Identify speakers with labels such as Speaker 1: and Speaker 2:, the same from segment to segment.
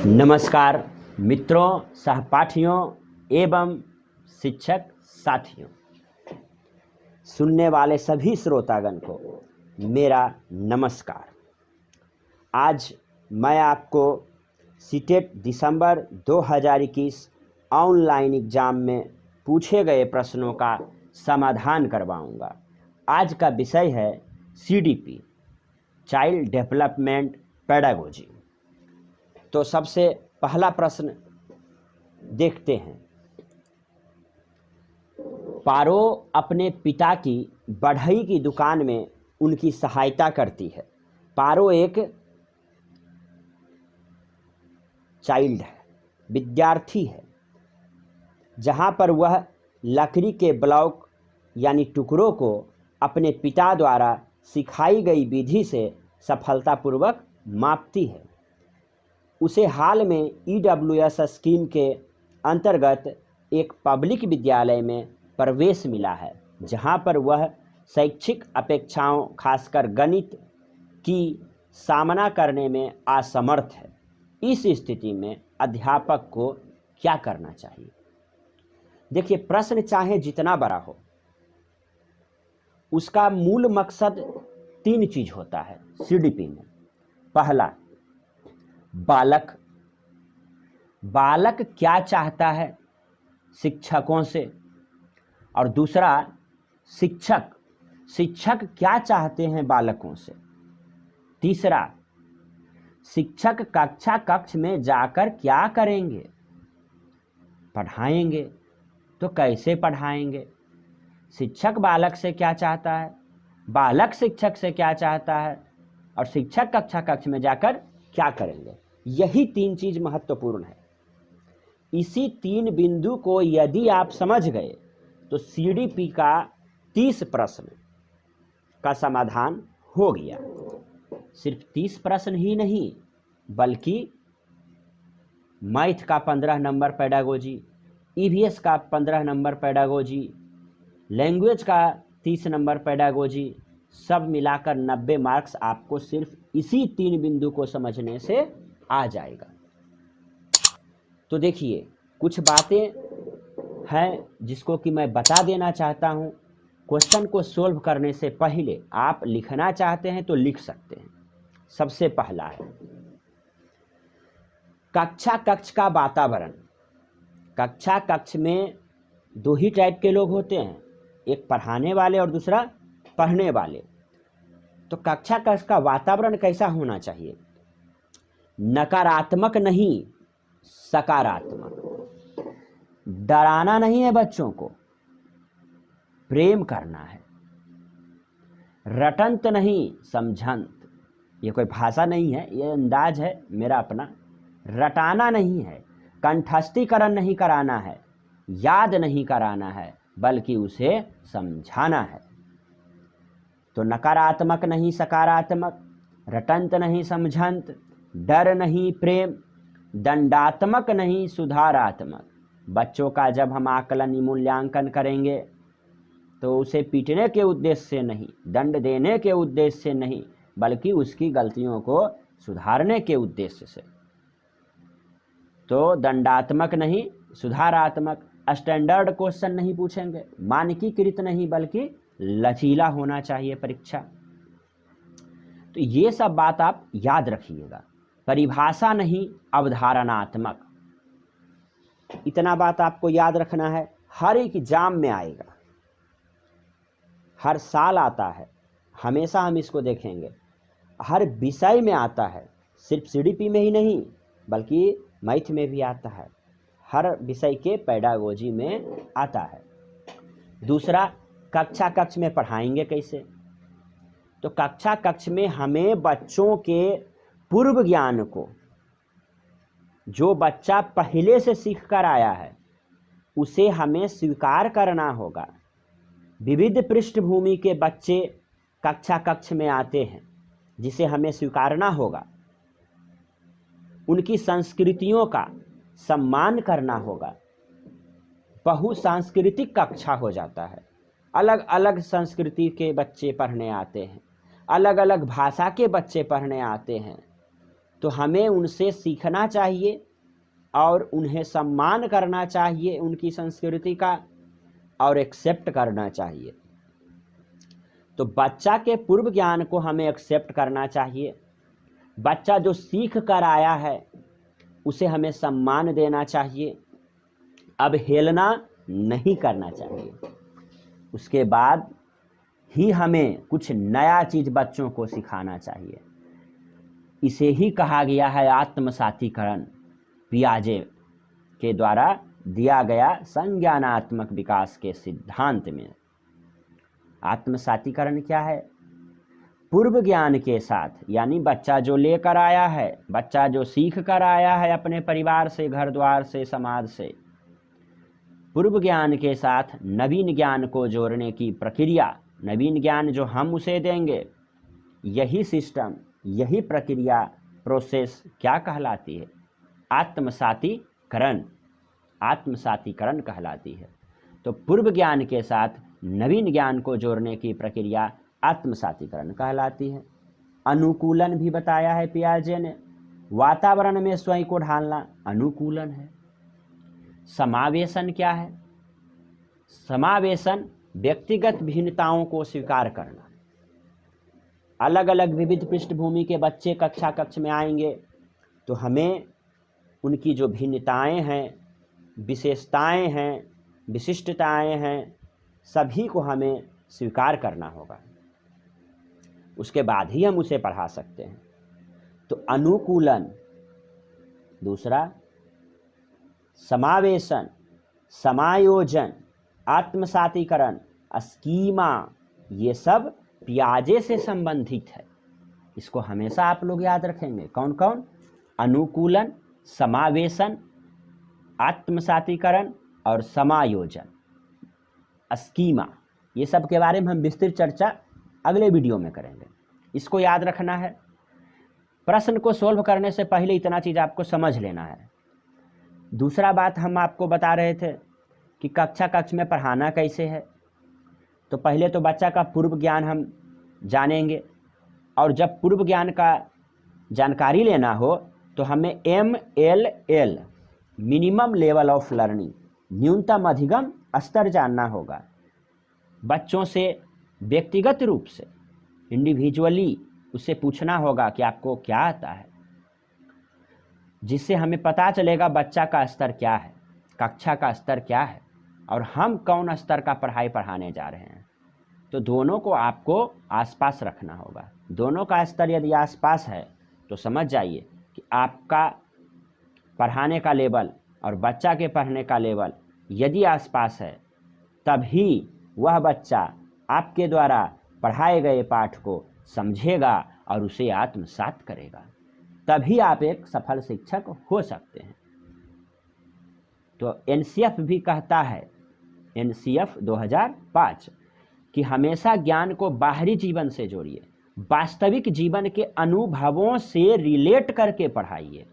Speaker 1: नमस्कार मित्रों, सहपाठियों एवं शिक्षक साथियों, सुनने वाले सभी श्रोतागण को मेरा नमस्कार। आज मैं आपको सीटेट दिसंबर 2021 ऑनलाइन एग्ज़ाम में पूछे गए प्रश्नों का समाधान करवाऊंगा। आज का विषय है CDP, चाइल्ड डेवलपमेंट पेडागोजी। तो सबसे पहला प्रश्न देखते हैं। पारो अपने पिता की बढ़ई की दुकान में उनकी सहायता करती है। पारो एक चाइल्ड है, विद्यार्थी है, जहाँ पर वह लकड़ी के ब्लॉक यानी टुकड़ों को अपने पिता द्वारा सिखाई गई विधि से सफलतापूर्वक मापती है। उसे हाल में EWS स्कीम के अंतर्गत एक पब्लिक विद्यालय में प्रवेश मिला है, जहां पर वह शैक्षिक अपेक्षाओं खासकर गणित की सामना करने में असमर्थ है। इस स्थिति में अध्यापक को क्या करना चाहिए? देखिए, प्रश्न चाहे जितना बड़ा हो, उसका मूल मकसद 3 चीज होता है CDP में। पहला, बालक क्या चाहता है शिक्षकों से, और दूसरा शिक्षक क्या चाहते हैं बालकों से। तीसरा, शिक्षक कक्ष में जाकर क्या करेंगे, पढ़ाएंगे तो कैसे पढ़ाएंगे। शिक्षक बालक से क्या चाहता है, बालक शिक्षक से क्या चाहता है, और शिक्षक कक्ष में जाकर क्या करेंगे। यही 3 चीज महत्वपूर्ण है। इसी 3 बिंदु को यदि आप समझ गए तो CDP का 30 प्रश्न का समाधान हो गया। सिर्फ 30 प्रश्न ही नहीं, बल्कि मैथ का 15 नंबर पेडागोजी, EVS का 15 नंबर पेडागोजी, लैंग्वेज का 30 नंबर पेडागोजी, सब मिलाकर 90 मार्क्स आपको सिर्फ इसी 3 बिंदु को समझने से आ जाएगा। तो देखिए, कुछ बातें हैं जिसको कि मैं बता देना चाहता हूं। क्वेश्चन को सोल्व करने से पहले आप लिखना चाहते हैं तो लिख सकते हैं। सबसे पहला है कक्ष का वातावरण। कक्ष में 2 ही टाइप के लोग होते हैं, एक पढ़ाने वाले और दूसरा पढ़ने वाले। तो कक्ष का वातावरण कैसा होना चाहिए? नकारात्मक नहीं, सकारात्मक। डराना नहीं है बच्चों को, प्रेम करना है। रटंत नहीं, समझंत। ये कोई भाषा नहीं है, ये अंदाज है मेरा अपना। रटाना नहीं है, कंठस्थीकरण नहीं कराना है, याद नहीं कराना है, बल्कि उसे समझाना है। तो नकारात्मक नहीं, सकारात्मक। रटंत नहीं, समझंत। डर नहीं, प्रेम। दंडात्मक नहीं, सुधारात्मक। बच्चों का जब हम आकलन मूल्यांकन करेंगे तो उसे पीटने के उद्देश्य से नहीं, दंड देने के उद्देश्य से नहीं, बल्कि उसकी गलतियों को सुधारने के उद्देश्य से। तो दंडात्मक नहीं, सुधारात्मक। स्टैंडर्ड क्वेश्चन नहीं पूछेंगे, मानकीकृत नहीं, बल्कि लचीला होना चाहिए परीक्षा। तो ये सब बात आप याद रखिएगा। परिभाषा नहीं, अवधारणात्मक। इतना बात आपको याद रखना है। हर एक एग्जाम में आएगा, हर साल आता है, हमेशा हम इसको देखेंगे। हर विषय में आता है, सिर्फ CDP में ही नहीं बल्कि मैथ में भी आता है। हर विषय के पेडागोजी में आता है। दूसरा, कक्ष में पढ़ाएंगे कैसे? तो कक्ष में हमें बच्चों के पूर्व ज्ञान को, जो बच्चा पहले से सीख कर आया है, उसे हमें स्वीकार करना होगा। विविध पृष्ठभूमि के बच्चे कक्ष में आते हैं, जिसे हमें स्वीकारना होगा। उनकी संस्कृतियों का सम्मान करना होगा। बहुसांस्कृतिक कक्षा हो जाता है, अलग अलग संस्कृति के बच्चे पढ़ने आते हैं, अलग अलग भाषा के बच्चे पढ़ने आते हैं। तो हमें उनसे सीखना चाहिए और उन्हें सम्मान करना चाहिए, उनकी संस्कृति का, और एक्सेप्ट करना चाहिए। तो बच्चा के पूर्व ज्ञान को हमें एक्सेप्ट करना चाहिए। बच्चा जो सीख कर आया है उसे हमें सम्मान देना चाहिए, अवहेलना नहीं करना चाहिए। उसके बाद ही हमें कुछ नया चीज बच्चों को सिखाना चाहिए। इसे ही कहा गया है आत्मसातीकरण, पियाजे के द्वारा दिया गया संज्ञानात्मक विकास के सिद्धांत में। आत्मसातीकरण क्या है? पूर्व ज्ञान के साथ, यानी बच्चा जो लेकर आया है, बच्चा जो सीख कर आया है अपने परिवार से, घर द्वार से, समाज से, पूर्व ज्ञान के साथ नवीन ज्ञान को जोड़ने की प्रक्रिया, नवीन ज्ञान जो हम उसे देंगे, यही सिस्टम, यही प्रक्रिया, प्रोसेस क्या कहलाती है? आत्मसातीकरण, आत्मसातीकरण कहलाती है। तो पूर्व ज्ञान के साथ नवीन ज्ञान को जोड़ने की प्रक्रिया आत्मसातीकरण कहलाती है। अनुकूलन भी बताया है पियाजे ने, वातावरण में स्वयं को ढालना अनुकूलन है। समावेशन क्या है? समावेशन व्यक्तिगत भिन्नताओं को स्वीकार करना। अलग अलग विविध पृष्ठभूमि के बच्चे कक्ष में आएंगे तो हमें उनकी जो भिन्नताएं हैं, विशेषताएं हैं, विशिष्टताएं हैं, सभी को हमें स्वीकार करना होगा। उसके बाद ही हम उसे पढ़ा सकते हैं। तो अनुकूलन दूसरा, समावेशन, समायोजन, आत्मसातीकरण, स्कीमा, ये सब पियाजे से संबंधित है। इसको हमेशा आप लोग याद रखेंगे। कौन कौन? अनुकूलन, समावेशन, आत्मसातीकरण और समायोजन, स्कीमा। ये सब के बारे में हम विस्तृत चर्चा अगले वीडियो में करेंगे। इसको याद रखना है। प्रश्न को सोल्व करने से पहले इतना चीज़ आपको समझ लेना है। दूसरा बात हम आपको बता रहे थे कि कक्ष में पढ़ाना कैसे है। तो पहले तो बच्चा का पूर्व ज्ञान हम जानेंगे, और जब पूर्व ज्ञान का जानकारी लेना हो तो हमें MLL, minimum level of learning, न्यूनतम अधिगम स्तर जानना होगा। बच्चों से व्यक्तिगत रूप से, इंडिविजुअली उससे पूछना होगा कि आपको क्या आता है, जिससे हमें पता चलेगा बच्चा का स्तर क्या है, कक्षा का स्तर क्या है, और हम कौन स्तर का पढ़ाई पढ़ाने जा रहे हैं। तो दोनों को आपको आसपास रखना होगा। दोनों का स्तर यदि आसपास है तो समझ जाइए कि आपका पढ़ाने का लेवल और बच्चा के पढ़ने का लेवल यदि आसपास है, तभी वह बच्चा आपके द्वारा पढ़ाए गए पाठ को समझेगा और उसे आत्मसात करेगा। तभी आप एक सफल शिक्षक हो सकते हैं। तो NCF भी कहता है, NCF 2005, कि हमेशा ज्ञान को बाहरी जीवन से जोड़िए, वास्तविक जीवन के अनुभवों से रिलेट करके पढ़ाइए।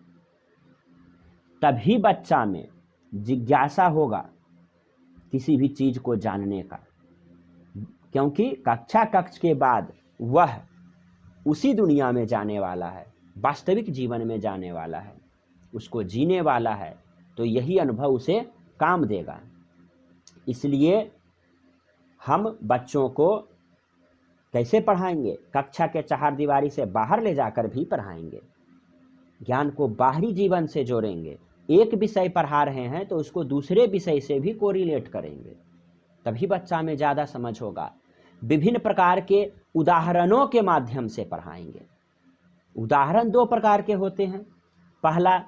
Speaker 1: तभी बच्चा में जिज्ञासा होगा किसी भी चीज को जानने का, क्योंकि कक्ष के बाद वह उसी दुनिया में जाने वाला है, वास्तविक जीवन में जाने वाला है, उसको जीने वाला है। तो यही अनुभव उसे काम देगा। इसलिए हम बच्चों को कैसे पढ़ाएंगे? कक्षा के चारदीवारी से बाहर ले जाकर भी पढ़ाएंगे। ज्ञान को बाहरी जीवन से जोड़ेंगे। एक विषय पढ़ा रहे हैं तो उसको दूसरे विषय से भी कोरिलेट करेंगे, तभी बच्चा में ज़्यादा समझ होगा। विभिन्न प्रकार के उदाहरणों के माध्यम से पढ़ाएंगे। उदाहरण दो प्रकार के होते हैं, पहला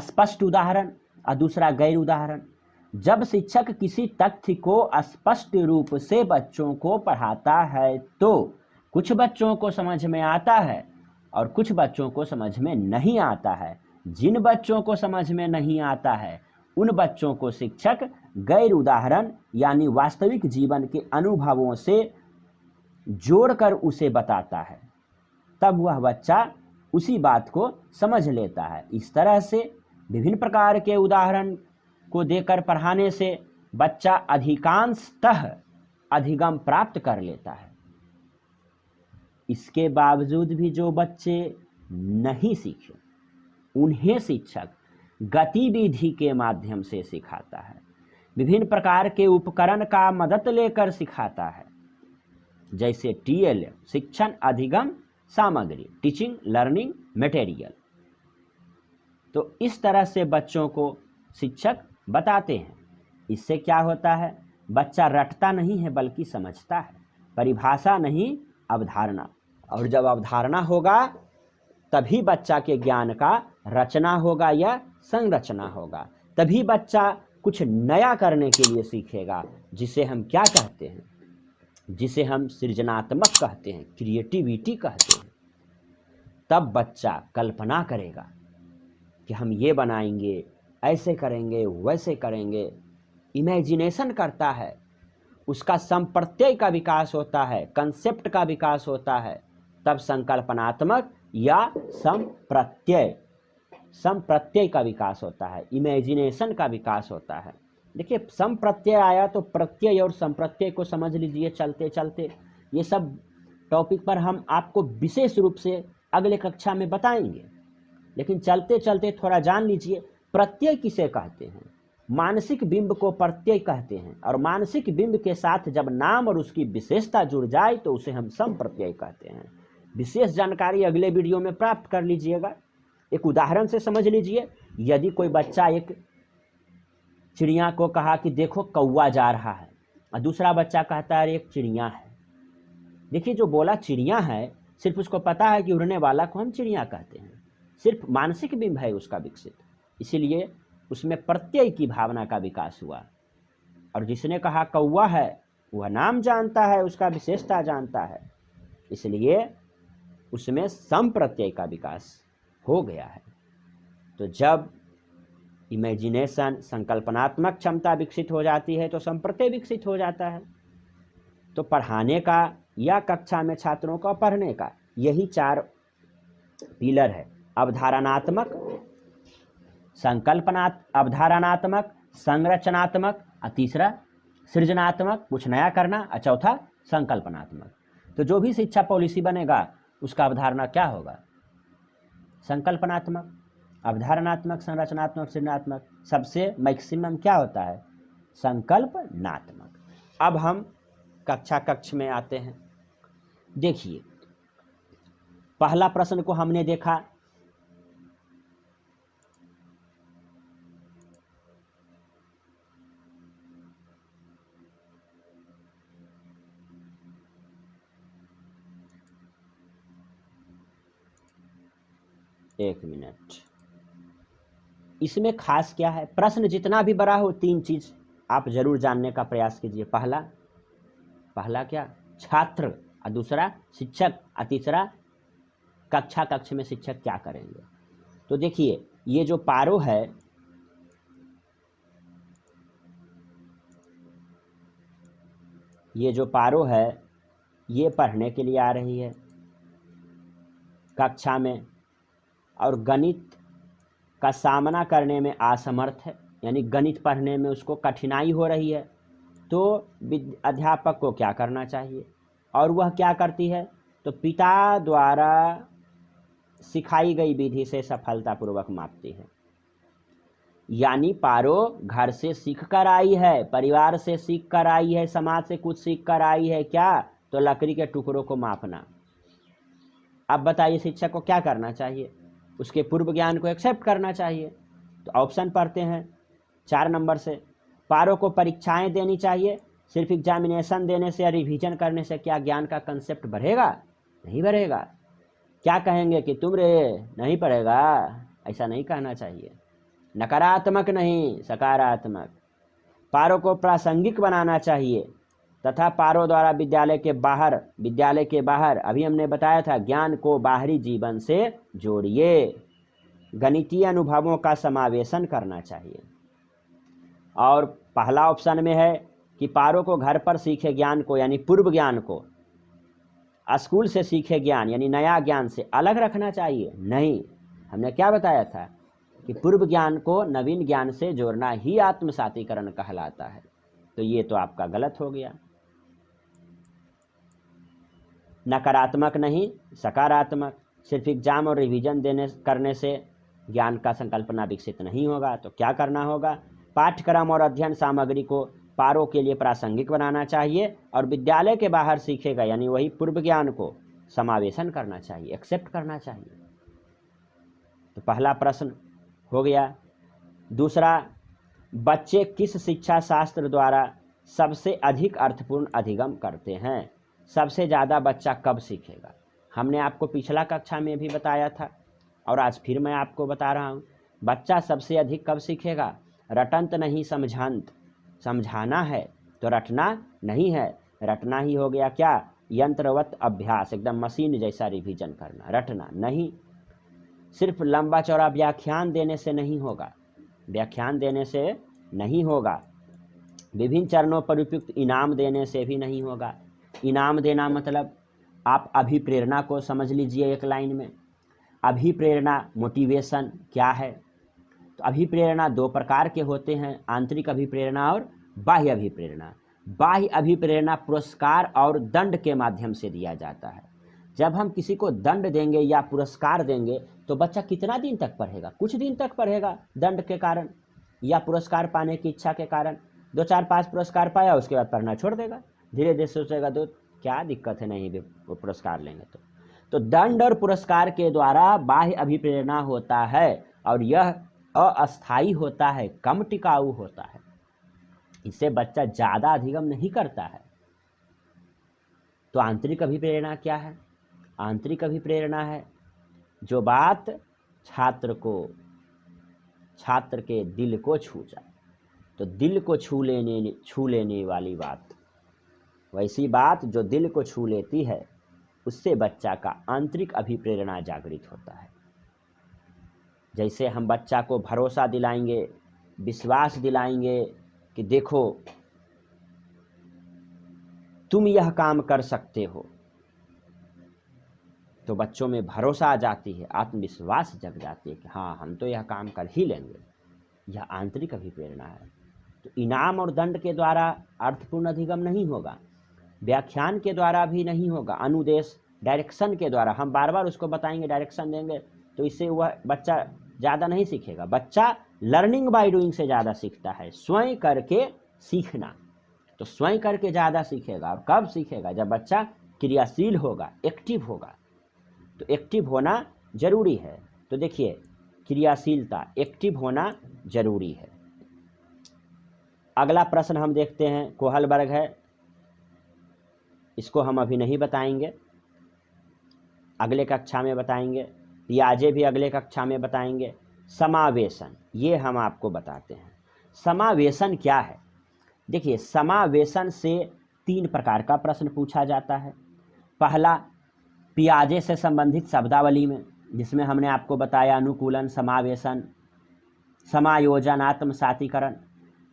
Speaker 1: स्पष्ट उदाहरण और दूसरा गैर उदाहरण। जब शिक्षक किसी तथ्य को स्पष्ट रूप से बच्चों को पढ़ाता है तो कुछ बच्चों को समझ में आता है और कुछ बच्चों को समझ में नहीं आता है। जिन बच्चों को समझ में नहीं आता है उन बच्चों को शिक्षक गैर उदाहरण यानी वास्तविक जीवन के अनुभवों से जोड़कर उसे बताता है, तब वह बच्चा उसी बात को समझ लेता है। इस तरह से विभिन्न प्रकार के उदाहरण को देकर पढ़ाने से बच्चा अधिकांशतः अधिगम प्राप्त कर लेता है। इसके बावजूद भी जो बच्चे नहीं सीखे, उन्हें शिक्षक गतिविधि के माध्यम से सिखाता है, विभिन्न प्रकार के उपकरण का मदद लेकर सिखाता है, जैसे TLM शिक्षण अधिगम सामग्री, टीचिंग लर्निंग मटेरियल। तो इस तरह से बच्चों को शिक्षक बताते हैं। इससे क्या होता है, बच्चा रटता नहीं है बल्कि समझता है, परिभाषा नहीं अवधारणा, और जब अवधारणा होगा तभी बच्चा के ज्ञान का रचना होगा या संरचना होगा, तभी बच्चा कुछ नया करने के लिए सीखेगा, जिसे हम क्या कहते हैं, जिसे हम सृजनात्मक कहते हैं, क्रिएटिविटी कहते हैं। तब बच्चा कल्पना करेगा कि हम ये बनाएंगे, ऐसे करेंगे, वैसे करेंगे, इमेजिनेशन करता है, उसका संप्रत्यय का विकास होता है, कंसेप्ट का विकास होता है, तब संकल्पनात्मक या संप्रत्यय का विकास होता है, इमेजिनेशन का विकास होता है। देखिए, संप्रत्यय आया तो प्रत्यय और संप्रत्यय को समझ लीजिए चलते चलते। ये सब टॉपिक पर हम आपको विशेष रूप से अगले कक्षा में बताएंगे, लेकिन चलते चलते थोड़ा जान लीजिए प्रत्यय किसे कहते हैं। मानसिक बिंब को प्रत्यय कहते हैं, और मानसिक बिंब के साथ जब नाम और उसकी विशेषता जुड़ जाए तो उसे हम संप्रत्यय कहते हैं। विशेष जानकारी अगले वीडियो में प्राप्त कर लीजिएगा। एक उदाहरण से समझ लीजिए, यदि कोई बच्चा एक चिड़िया को कहा कि देखो कौवा जा रहा है, और दूसरा बच्चा कहता है एक चिड़िया है। देखिए, जो बोला चिड़िया है, सिर्फ उसको पता है कि उड़ने वाला को हम चिड़िया कहते हैं, सिर्फ मानसिक बिंब है उसका विकसित, इसीलिए उसमें प्रत्यय की भावना का विकास हुआ। और जिसने कहा कौवा है वह नाम जानता है, उसका विशेषता जानता है, इसलिए उसमें संप्रत्यय का विकास हो गया है। तो जब इमेजिनेशन, संकल्पनात्मक क्षमता विकसित हो जाती है तो संप्रत्यय विकसित हो जाता है। तो पढ़ाने का या कक्षा में छात्रों का पढ़ने का यही 4 पिलर है, अवधारणात्मक, अवधारणात्मक, संरचनात्मक, और तीसरा सृजनात्मक, कुछ नया करना, और चौथा संकल्पनात्मक। तो जो भी शिक्षा पॉलिसी बनेगा उसका अवधारणा क्या होगा, संकल्पनात्मक, अवधारणात्मक, संरचनात्मक, सृजनात्मक। सबसे मैक्सिमम क्या होता है, संकल्पनात्मक। अब हम कक्ष में आते हैं। देखिए, पहला प्रश्न को हमने देखा, एक मिनट, इसमें खास क्या है, प्रश्न जितना भी बड़ा हो 3 चीज आप जरूर जानने का प्रयास कीजिए। पहला क्या, छात्र, और दूसरा शिक्षक, और तीसरा कक्ष में शिक्षक क्या करेंगे। तो देखिए, ये जो पारो है, ये पढ़ने के लिए आ रही है कक्षा में, और गणित का सामना करने में असमर्थ है, यानी गणित पढ़ने में उसको कठिनाई हो रही है। तो अध्यापक को क्या करना चाहिए, और वह क्या करती है, तो पिता द्वारा सिखाई गई विधि से सफलतापूर्वक मापती है। यानी पारो घर से सीख कर आई है, परिवार से सीख कर आई है, समाज से कुछ सीख कर आई है, क्या, तो लकड़ी के टुकड़ों को मापना। अब बताइए शिक्षक को क्या करना चाहिए, उसके पूर्व ज्ञान को एक्सेप्ट करना चाहिए। तो ऑप्शन पढ़ते हैं 4 नंबर से, पारो को परीक्षाएं देनी चाहिए, सिर्फ एग्जामिनेशन देने से या रिवीजन करने से क्या ज्ञान का कंसेप्ट बढ़ेगा, नहीं बढ़ेगा। क्या कहेंगे कि तुम रे नहीं पढ़ेगा, ऐसा नहीं कहना चाहिए, नकारात्मक नहीं सकारात्मक। पारो को प्रासंगिक बनाना चाहिए, तथा पारो द्वारा विद्यालय के बाहर अभी हमने बताया था, ज्ञान को बाहरी जीवन से जोड़िए, गणितीय अनुभवों का समावेशन करना चाहिए। और पहला ऑप्शन में है कि पारो को घर पर सीखे ज्ञान को, यानी पूर्व ज्ञान को स्कूल से सीखे ज्ञान यानी नया ज्ञान से अलग रखना चाहिए। नहीं, हमने क्या बताया था कि पूर्व ज्ञान को नवीन ज्ञान से जोड़ना ही आत्मसातीकरण कहलाता है। तो ये तो आपका गलत हो गया, नकारात्मक नहीं सकारात्मक। सिर्फ एग्जाम और रिवीजन करने से ज्ञान का संकल्पना विकसित नहीं होगा। तो क्या करना होगा? पाठ्यक्रम और अध्ययन सामग्री को पारों के लिए प्रासंगिक बनाना चाहिए और विद्यालय के बाहर सीखेगा यानी वही पूर्व ज्ञान को समावेशन करना चाहिए, एक्सेप्ट करना चाहिए। तो पहला प्रश्न हो गया। दूसरा, बच्चे किस शिक्षा शास्त्र द्वारा सबसे अधिक अर्थपूर्ण अधिगम करते हैं? सबसे ज़्यादा बच्चा कब सीखेगा? हमने आपको पिछला कक्षा में भी बताया था और आज फिर मैं आपको बता रहा हूँ। बच्चा सबसे अधिक कब सीखेगा? रटंत नहीं समझांत। समझाना है तो रटना नहीं है। रटना ही हो गया क्या? यंत्रवत अभ्यास, एकदम मशीन जैसा रिवीजन करना, रटना नहीं। सिर्फ लंबा चौड़ा व्याख्यान देने से नहीं होगा, व्याख्यान देने से नहीं होगा। विभिन्न चरणों पर उपयुक्त इनाम देने से भी नहीं होगा। इनाम देना मतलब आप अभिप्रेरणा को समझ लीजिए एक लाइन में। अभिप्रेरणा, मोटिवेशन क्या है? तो अभिप्रेरणा दो प्रकार के होते हैं, आंतरिक अभिप्रेरणा और बाह्य अभिप्रेरणा। बाह्य अभिप्रेरणा पुरस्कार और दंड के माध्यम से दिया जाता है। जब हम किसी को दंड देंगे या पुरस्कार देंगे तो बच्चा कितना दिन तक पढ़ेगा? कुछ दिन तक पढ़ेगा दंड के कारण या पुरस्कार पाने की इच्छा के कारण। 2 4 5 पुरस्कार पाया, उसके बाद पढ़ना छोड़ देगा। धीरे धीरे सोचेगा तो क्या दिक्कत है, नहीं भी वो पुरस्कार लेंगे तो दंड और पुरस्कार के द्वारा बाह्य अभिप्रेरणा होता है और यह अस्थायी होता है, कम टिकाऊ होता है। इससे बच्चा ज़्यादा अधिगम नहीं करता है। तो आंतरिक अभिप्रेरणा क्या है? आंतरिक अभिप्रेरणा है जो बात छात्र के दिल को छू जाए। तो दिल को छू लेने वाली बात, वैसी बात जो दिल को छू लेती है, उससे बच्चा का आंतरिक अभिप्रेरणा जागृत होता है। जैसे हम बच्चा को भरोसा दिलाएंगे, विश्वास दिलाएंगे कि देखो तुम यह काम कर सकते हो, तो बच्चों में भरोसा आ जाती है, आत्मविश्वास जग जाती है कि हाँ हम तो यह काम कर ही लेंगे। यह आंतरिक अभिप्रेरणा है। तो इनाम और दंड के द्वारा अर्थपूर्ण अधिगम नहीं होगा, व्याख्यान के द्वारा भी नहीं होगा, अनुदेश डायरेक्शन के द्वारा हम बार बार उसको बताएंगे, डायरेक्शन देंगे, तो इससे वह बच्चा ज़्यादा नहीं सीखेगा। बच्चा लर्निंग बाय डूइंग से ज़्यादा सीखता है, स्वयं करके सीखना। तो स्वयं करके ज़्यादा सीखेगा। और कब सीखेगा? जब बच्चा क्रियाशील होगा, एक्टिव होगा। तो एक्टिव होना जरूरी है। तो देखिए, क्रियाशीलता, एक्टिव होना जरूरी है। अगला प्रश्न हम देखते हैं, कोहल वर्ग है, इसको हम अभी नहीं बताएंगे, अगले कक्षा में बताएंगे। पियाजे भी अगले कक्षा में बताएंगे। समावेशन, ये हम आपको बताते हैं। समावेशन क्या है? देखिए, समावेशन से 3 प्रकार का प्रश्न पूछा जाता है। पहला, पियाजे से संबंधित शब्दावली में, जिसमें हमने आपको बताया अनुकूलन, समावेशन, समायोजन, आत्मसातीकरण।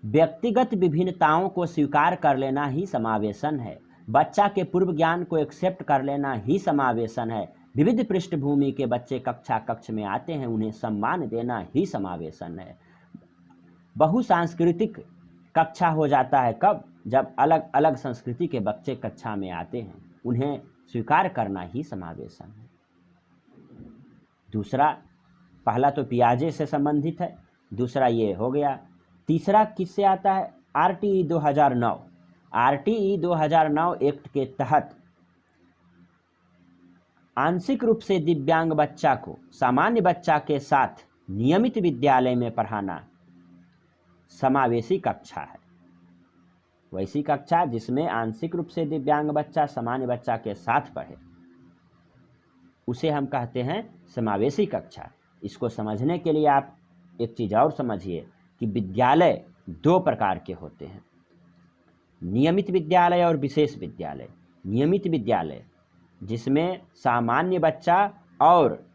Speaker 1: व्यक्तिगत विभिन्नताओं को स्वीकार कर लेना ही समावेशन है। बच्चा के पूर्व ज्ञान को एक्सेप्ट कर लेना ही समावेशन है। विविध पृष्ठभूमि के बच्चे कक्ष में आते हैं, उन्हें सम्मान देना ही समावेशन है। बहुसांस्कृतिक कक्षा हो जाता है कब? जब अलग अलग संस्कृति के बच्चे कक्षा में आते हैं, उन्हें स्वीकार करना ही समावेशन है। दूसरा, पहला तो पियाजे से संबंधित है, दूसरा ये हो गया। तीसरा किससे आता है? आरटीई 2009। आरटीई 2009 एक्ट के तहत आंशिक रूप से दिव्यांग बच्चा को सामान्य बच्चा के साथ नियमित विद्यालय में पढ़ाना समावेशी कक्षा है। वैसी कक्षा जिसमें आंशिक रूप से दिव्यांग बच्चा सामान्य बच्चा के साथ पढ़े, उसे हम कहते हैं समावेशी कक्षा। इसको समझने के लिए आप एक चीज़ और समझिए कि विद्यालय 2 प्रकार के होते हैं, नियमित विद्यालय और विशेष विद्यालय। नियमित विद्यालय जिसमें सामान्य बच्चा और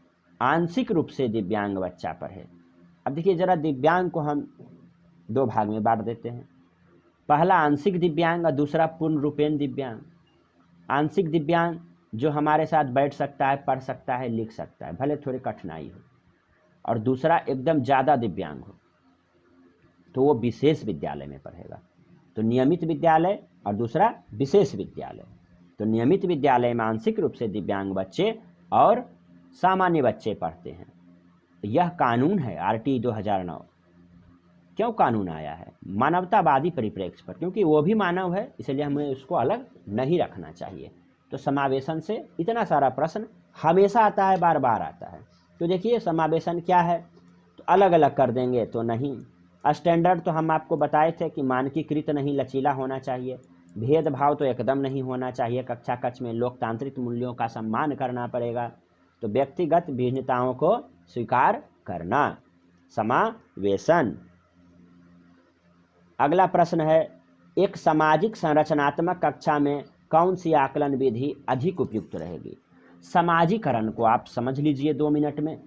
Speaker 1: आंशिक रूप से दिव्यांग बच्चा पढ़े। अब देखिए जरा, दिव्यांग को हम 2 भाग में बांट देते हैं। पहला आंशिक दिव्यांग और दूसरा पूर्ण रूपेण दिव्यांग। आंशिक दिव्यांग जो हमारे साथ बैठ सकता है, पढ़ सकता है, लिख सकता है, भले थोड़ी कठिनाई हो, और दूसरा एकदम ज़्यादा दिव्यांग हो, तो वो विशेष विद्यालय में पढ़ेगा। तो नियमित विद्यालय और दूसरा विशेष विद्यालय। तो नियमित विद्यालय में आंशिक रूप से दिव्यांग बच्चे और सामान्य बच्चे पढ़ते हैं। यह कानून है आरटी 2009। क्यों कानून आया है? मानवतावादी परिप्रेक्ष्य पर, क्योंकि वो भी मानव है, इसलिए हमें उसको अलग नहीं रखना चाहिए। तो समावेशन से इतना सारा प्रश्न हमेशा आता है, बार बार आता है। तो देखिए समावेशन क्या है, तो अलग अलग कर देंगे तो नहीं। स्टैंडर्ड तो हम आपको बताए थे कि मानकीकृत नहीं, लचीला होना चाहिए। भेदभाव तो एकदम नहीं होना चाहिए, कक्षा कक्ष में लोकतांत्रिक मूल्यों का सम्मान करना पड़ेगा। तो व्यक्तिगत भिन्नताओं को स्वीकार करना, समावेशन। अगला प्रश्न है, एक सामाजिक संरचनात्मक कक्षा में कौन सी आकलन विधि अधिक उपयुक्त रहेगी? समाजीकरण को आप समझ लीजिए 2 मिनट में।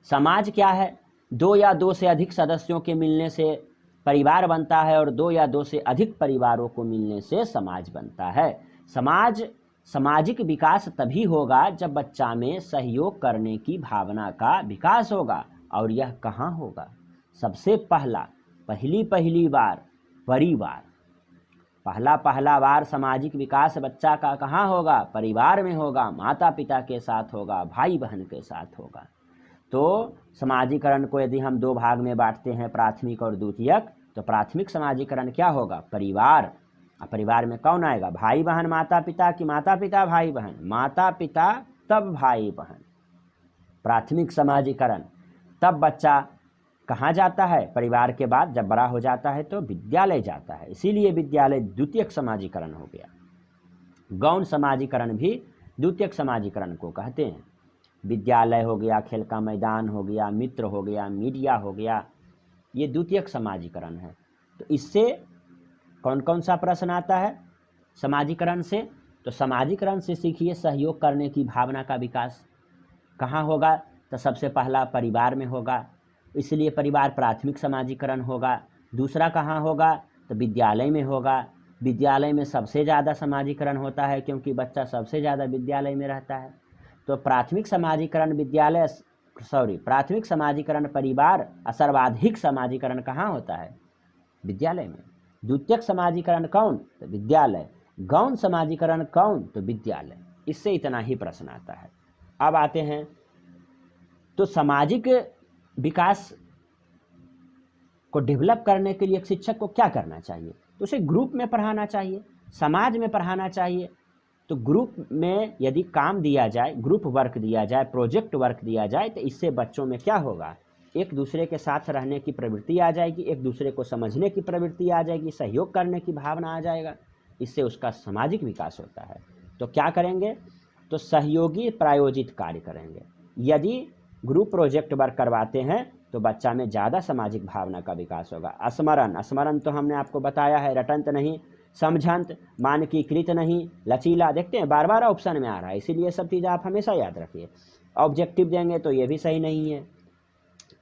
Speaker 1: समाज क्या है? 2 या 2 से अधिक सदस्यों के मिलने से परिवार बनता है, और 2 या 2 से अधिक परिवारों को मिलने से समाज बनता है। सामाजिक विकास तभी होगा जब बच्चा में सहयोग करने की भावना का विकास होगा। और यह कहाँ होगा? सबसे पहली बार परिवार। पहला बार सामाजिक विकास बच्चा का कहाँ होगा? परिवार में होगा, माता पिता के साथ होगा, भाई बहन के साथ होगा। तो समाजीकरण को यदि हम 2 भाग में बांटते हैं, प्राथमिक और द्वितीयक, तो प्राथमिक समाजीकरण क्या होगा? परिवार। परिवार में कौन आएगा? भाई बहन माता पिता, कि माता पिता भाई बहन? माता पिता तब भाई बहन। प्राथमिक समाजीकरण। तब बच्चा कहाँ जाता है? परिवार के बाद जब बड़ा हो जाता है तो विद्यालय जाता है, इसीलिए विद्यालय द्वितीयक समाजीकरण हो गया। गौण समाजीकरण भी द्वितीयक समाजीकरण को कहते हैं। विद्यालय हो गया, खेल का मैदान हो गया, मित्र हो गया, मीडिया हो गया, ये द्वितीयक समाजीकरण है। तो इससे कौन कौन सा प्रश्न आता है समाजीकरण से? तो समाजीकरण से सीखिए सहयोग करने की भावना का विकास। कहाँ होगा? तो सबसे पहला परिवार में होगा, इसलिए परिवार प्राथमिक समाजीकरण होगा। दूसरा कहाँ होगा? तो विद्यालय में होगा। विद्यालय में सबसे ज़्यादा समाजीकरण होता है, क्योंकि बच्चा सबसे ज़्यादा विद्यालय में रहता है। तो प्राथमिक समाजीकरण परिवार, और सर्वाधिक समाजीकरण कहाँ होता है? विद्यालय में। द्वितीयक समाजीकरण कौन? तो विद्यालय। गौण समाजीकरण कौन? तो विद्यालय। इससे इतना ही प्रश्न आता है। अब आते हैं, तो सामाजिक विकास को डेवलप करने के लिए एक शिक्षक को क्या करना चाहिए? तो उसे ग्रुप में पढ़ाना चाहिए, समाज में पढ़ाना चाहिए। तो ग्रुप में यदि काम दिया जाए, ग्रुप वर्क दिया जाए, प्रोजेक्ट वर्क दिया जाए, तो इससे बच्चों में क्या होगा? एक दूसरे के साथ रहने की प्रवृत्ति आ जाएगी, एक दूसरे को समझने की प्रवृत्ति आ जाएगी, सहयोग करने की भावना आ जाएगा। इससे उसका सामाजिक विकास होता है। तो क्या करेंगे? तो सहयोगी प्रायोजित कार्य करेंगे। यदि ग्रुप प्रोजेक्ट वर्क करवाते हैं तो बच्चा में ज़्यादा सामाजिक भावना का विकास होगा। स्मरण तो हमने आपको बताया है, रटंत नहीं, समझंत, मानकीकृत नहीं, लचीला। देखते हैं बार बार ऑप्शन में आ रहा है, इसीलिए सब चीज़ आप हमेशा याद रखिए। ऑब्जेक्टिव देंगे तो ये भी सही नहीं है।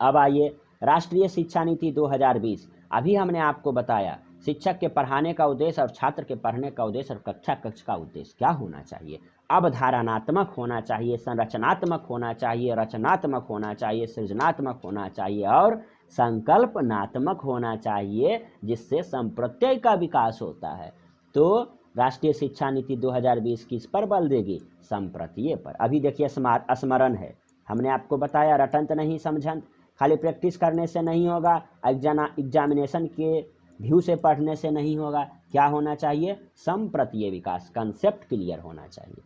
Speaker 1: अब आइए, राष्ट्रीय शिक्षा नीति 2020। अभी हमने आपको बताया शिक्षक के पढ़ाने का उद्देश्य और छात्र के पढ़ने का उद्देश्य और कक्षा कक्ष का उद्देश्य क्या होना चाहिए। अवधारणात्मक होना चाहिए, संरचनात्मक होना चाहिए, रचनात्मक होना चाहिए, सृजनात्मक होना चाहिए और संकल्पनात्मक होना चाहिए, जिससे संप्रत्यय का विकास होता है। तो राष्ट्रीय शिक्षा नीति 2020 किस पर बल देगी? संप्रत्यय पर। अभी देखिए स्मरण है, हमने आपको बताया रटंत नहीं समझंत। खाली प्रैक्टिस करने से नहीं होगा, एग्जामिनेशन के व्यू से पढ़ने से नहीं होगा। क्या होना चाहिए? संप्रत्यय विकास, कंसेप्ट क्लियर होना चाहिए।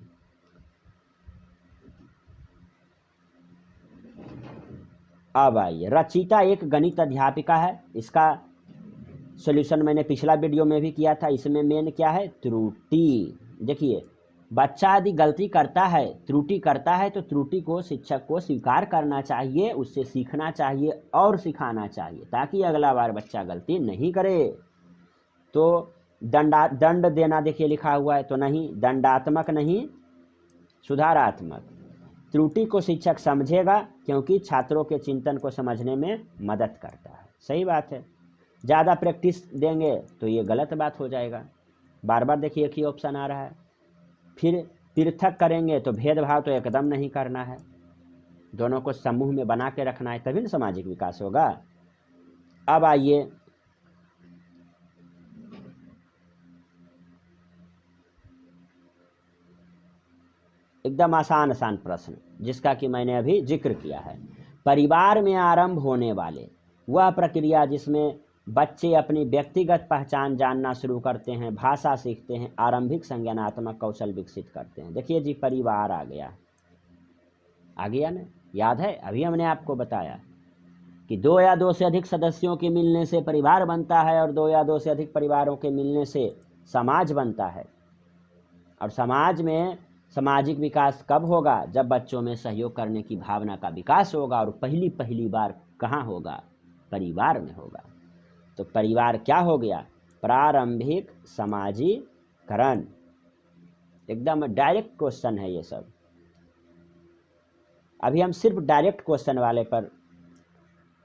Speaker 1: अब आइए, रचिता एक गणित अध्यापिका है। इसका सॉल्यूशन मैंने पिछला वीडियो में भी किया था। इसमें मेन क्या है? त्रुटि। देखिए, बच्चा यदि गलती करता है, त्रुटि करता है, तो त्रुटि को शिक्षक को स्वीकार करना चाहिए, उससे सीखना चाहिए और सिखाना चाहिए, ताकि अगला बार बच्चा गलती नहीं करे। तो दंड देना देखिए लिखा हुआ है, तो नहीं, दंडात्मक नहीं, सुधारात्मक। त्रुटि को शिक्षक समझेगा, क्योंकि छात्रों के चिंतन को समझने में मदद करता है। सही बात है। ज़्यादा प्रैक्टिस देंगे तो ये गलत बात हो जाएगा। बार बार देखिए एक ही ऑप्शन आ रहा है। फिर पृथक करेंगे तो भेदभाव तो एकदम नहीं करना है, दोनों को समूह में बना के रखना है, तभी ना सामाजिक विकास होगा। अब आइए, एकदम आसान आसान प्रश्न जिसका कि मैंने अभी जिक्र किया है। परिवार में आरंभ होने वाले वह प्रक्रिया जिसमें बच्चे अपनी व्यक्तिगत पहचान जानना शुरू करते हैं, भाषा सीखते हैं, आरंभिक संज्ञानात्मक कौशल विकसित करते हैं। देखिए जी, परिवार आ गया ना, याद है अभी हमने आपको बताया कि 2 या 2 से अधिक सदस्यों के मिलने से परिवार बनता है और 2 या 2 से अधिक परिवारों के मिलने से समाज बनता है। और समाज में सामाजिक विकास कब होगा? जब बच्चों में सहयोग करने की भावना का विकास होगा, और पहली बार कहाँ होगा? परिवार में होगा। तो परिवार क्या हो गया? प्रारंभिक समाजीकरण। एकदम डायरेक्ट क्वेश्चन है ये सब। अभी हम सिर्फ डायरेक्ट क्वेश्चन वाले पर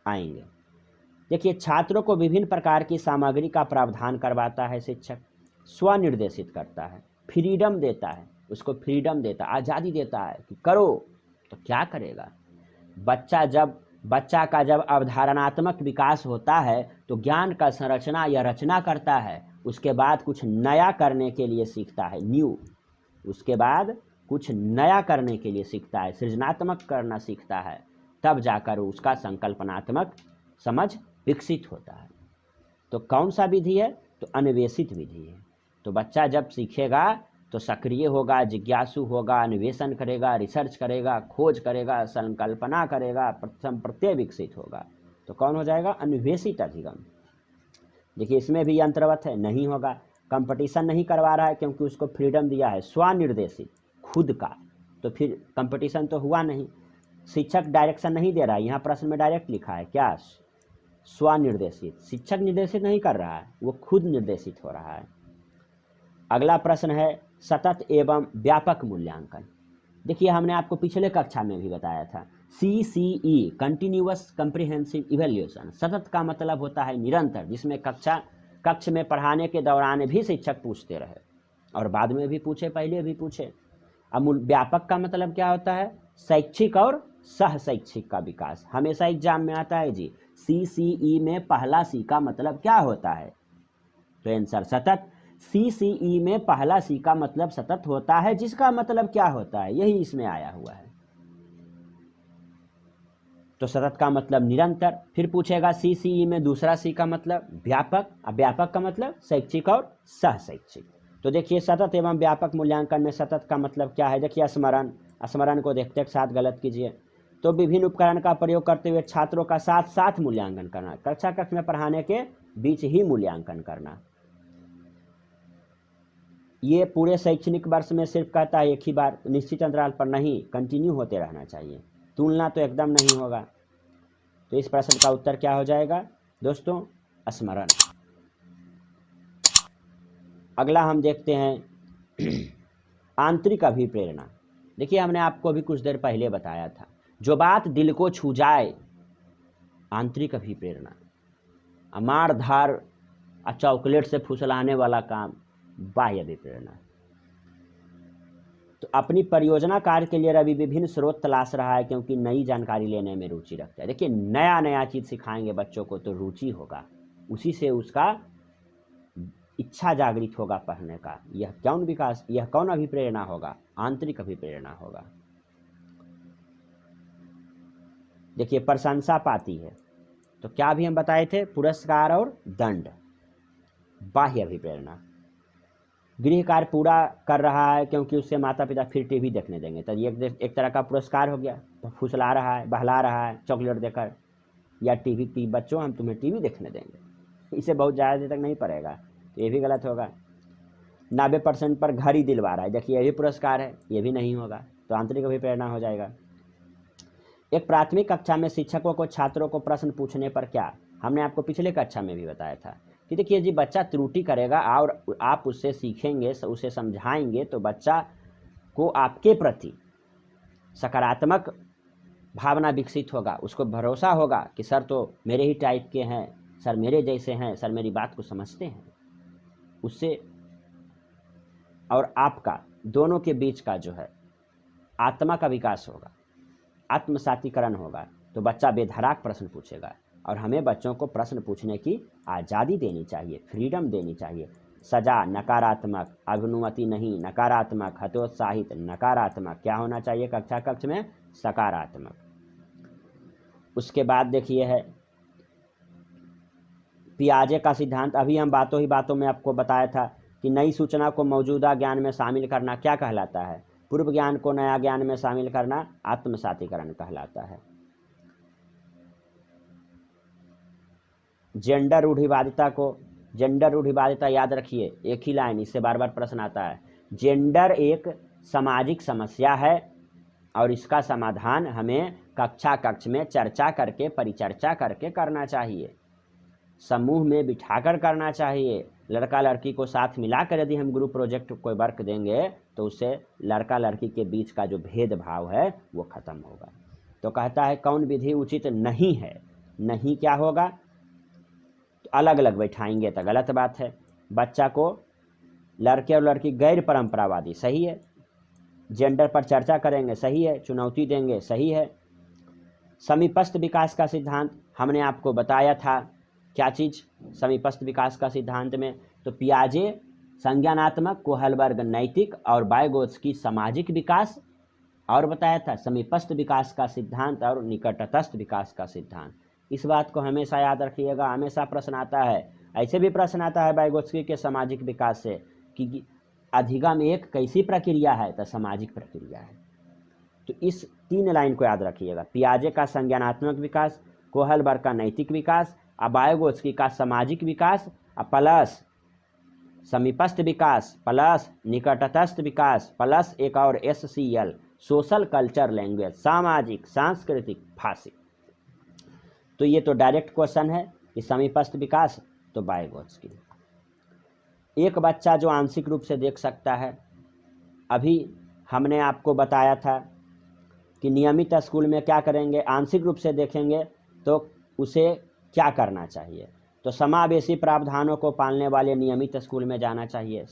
Speaker 1: आएंगे। देखिए, छात्रों को विभिन्न प्रकार की सामग्री का प्रावधान करवाता है शिक्षक, स्वनिर्देशित करता है, फ्रीडम देता है, उसको फ्रीडम देता है, आज़ादी देता है कि करो। तो क्या करेगा बच्चा का जब अवधारणात्मक विकास होता है तो ज्ञान का संरचना या रचना करता है, उसके बाद कुछ नया करने के लिए सीखता है, उसके बाद कुछ नया करने के लिए सीखता है, सृजनात्मक करना सीखता है, तब जाकर उसका संकल्पनात्मक समझ विकसित होता है। तो कौन सा विधि है? तो अन्वेषित विधि है। तो बच्चा जब सीखेगा तो सक्रिय होगा, जिज्ञासु होगा, अन्वेषण करेगा, रिसर्च करेगा, खोज करेगा, संकल्पना करेगा, प्रत्यय विकसित होगा। तो कौन हो जाएगा? अन्वेषित अधिगम। देखिए, इसमें भी अंतर्गत है, नहीं होगा। कंपटीशन नहीं करवा रहा है क्योंकि उसको फ्रीडम दिया है, स्वनिर्देशित, खुद का, तो फिर कंपटीशन तो हुआ नहीं। शिक्षक डायरेक्शन नहीं दे रहा है, यहाँ प्रश्न में डायरेक्ट लिखा है क्या? स्वनिर्देशित। शिक्षक निर्देशित नहीं कर रहा है, वो खुद निर्देशित हो रहा है। अगला प्रश्न है सतत एवं व्यापक मूल्यांकन। देखिए, हमने आपको पिछले कक्षा में भी बताया था, CCE कंटिन्यूअस कम्प्रिहेंसिव इवैल्यूएशन। सतत का मतलब होता है निरंतर, जिसमें कक्ष में पढ़ाने के दौरान भी शिक्षक पूछते रहे और बाद में भी पूछे, पहले भी पूछे। अब व्यापक का मतलब क्या होता है? शैक्षिक और सह शैक्षिक का विकास। हमेशा एग्जाम में आता है जी, CCE में पहला सी का मतलब क्या होता है? तो आंसर सतत। CCE में पहला सी का मतलब सतत होता है, जिसका मतलब क्या होता है? यही इसमें आया हुआ है। तो सतत का मतलब निरंतर। फिर पूछेगा CCE में दूसरा सी का मतलब व्यापक, अब व्यापक का मतलब शैक्षिक और सह शैक्षिक। तो देखिए, सतत एवं व्यापक मूल्यांकन में सतत का मतलब क्या है? देखिए, स्मरण को देखते साथ गलत कीजिए। तो विभिन्न उपकरण का प्रयोग करते हुए छात्रों का साथ साथ मूल्यांकन करना, कक्ष में पढ़ाने के बीच ही मूल्यांकन करना। ये पूरे शैक्षणिक वर्ष में सिर्फ कहता है एक ही बार, निश्चित अंतराल पर नहीं, कंटिन्यू होते रहना चाहिए। तुलना तो एकदम नहीं होगा। तो इस प्रश्न का उत्तर क्या हो जाएगा दोस्तों? स्मरण। अगला हम देखते हैं आंतरिक अभिप्रेरणा। देखिए, हमने आपको अभी कुछ देर पहले बताया था, जो बात दिल को छू जाए, आंतरिक अभिप्रेरणा। मारधार चॉकलेट से फुसलाने वाला काम, बाह्य अभिप्रेरणा। तो अपनी परियोजना कार्य के लिए रवि विभिन्न स्रोत तलाश रहा है क्योंकि नई जानकारी लेने में रुचि रखता है। देखिए, नया चीज सिखाएंगे बच्चों को तो रुचि होगा, उसी से उसका इच्छा जागृत होगा पढ़ने का। यह कौन अभिप्रेरणा होगा? आंतरिक अभिप्रेरणा होगा। देखिए, प्रशंसा पाती है, तो क्या भी हम बताए थे? पुरस्कार और दंड, बाह्य अभिप्रेरणा। गृह कार्य पूरा कर रहा है क्योंकि उससे माता पिता फिर टीवी देखने देंगे, तो ये एक तरह का पुरस्कार हो गया। तो फुसला रहा है, बहला रहा है चॉकलेट देकर, या टीवी बच्चों हम तुम्हें टीवी देखने देंगे, इसे बहुत ज़्यादा देर तक नहीं पड़ेगा, तो ये भी गलत होगा। 90% पर घर ही दिलवा रहा है, देखिए ये भी पुरस्कार है, ये भी नहीं होगा, तो आंतरिक अभिप्रेरणा हो जाएगा। एक प्राथमिक कक्षा में शिक्षकों को छात्रों को प्रश्न पूछने पर क्या, हमने आपको पिछले कक्षा में भी बताया था कि देखिए जी, बच्चा त्रुटि करेगा और आप उससे सीखेंगे, उसे समझाएंगे, तो बच्चा को आपके प्रति सकारात्मक भावना विकसित होगा, उसको भरोसा होगा कि सर तो मेरे ही टाइप के हैं, सर मेरे जैसे हैं, सर मेरी बात को समझते हैं। उससे और आपका दोनों के बीच का जो है आत्मा का विकास होगा, आत्मसातीकरण होगा। तो बच्चा बेधड़क प्रश्न पूछेगा, और हमें बच्चों को प्रश्न पूछने की आज़ादी देनी चाहिए, फ्रीडम देनी चाहिए, सजा नकारात्मक, अभिनुमति नहीं नकारात्मक, हतोत्साहित नकारात्मक, क्या होना चाहिए कक्षा कक्ष में सकारात्मक। उसके बाद देखिए है पियाजे का सिद्धांत। अभी हम बातों ही बातों में आपको बताया था कि नई सूचना को मौजूदा ज्ञान में शामिल करना क्या कहलाता है, पूर्व ज्ञान को नया ज्ञान में शामिल करना आत्मसातीकरण कहलाता है। जेंडर रूढ़िवादिता याद रखिए, एक ही लाइन, इससे बार बार प्रश्न आता है। जेंडर एक सामाजिक समस्या है और इसका समाधान हमें कक्षा कक्ष में चर्चा करके, परिचर्चा करके करना चाहिए, समूह में बिठाकर करना चाहिए। लड़का लड़की को साथ मिलाकर यदि हम ग्रुप प्रोजेक्ट कोई वर्क देंगे तो उससे लड़का लड़की के बीच का जो भेदभाव है वो खत्म होगा। तो कहता है कौन विधि उचित नहीं है, नहीं क्या होगा, तो अलग अलग बैठाएंगे तो गलत बात है। बच्चा को लड़के और लड़की गैर परंपरावादी सही है, जेंडर पर चर्चा करेंगे सही है, चुनौती देंगे सही है। समीपस्थ विकास का सिद्धांत हमने आपको बताया था, क्या चीज़ समीपस्थ विकास का सिद्धांत में, तो पियाजे संज्ञानात्मक, कोहलबर्ग नैतिक और वाइगोत्स्की सामाजिक विकास, और बताया था समीपस्थ विकास का सिद्धांत और निकटतस्थ विकास का सिद्धांत। इस बात को हमेशा याद रखिएगा, हमेशा प्रश्न आता है। ऐसे भी प्रश्न आता है वाइगोत्स्की के सामाजिक विकास से कि अधिगम एक कैसी प्रक्रिया है, तो सामाजिक प्रक्रिया है। तो इस 3 लाइन को याद रखिएगा, पियाजे का संज्ञानात्मक विकास, कोहलबर्ग का नैतिक विकास, वाइगोत्स्की का सामाजिक विकास, प्लस समीपस्थ विकास, प्लस निकटतस्थ विकास, प्लस एक और SCL सोशल कल्चर लैंग्वेज, सामाजिक सांस्कृतिक भाषिक। तो ये तो डायरेक्ट क्वेश्चन है कि समीपस्थ विकास तो वाइगोत्स्की। एक बच्चा जो आंशिक रूप से देख सकता है, अभी हमने आपको बताया था कि नियमित स्कूल में क्या करेंगे, आंशिक रूप से देखेंगे तो उसे क्या करना चाहिए, तो समावेशी प्रावधानों को पालने वाले नियमित स्कूल में जाना चाहिए।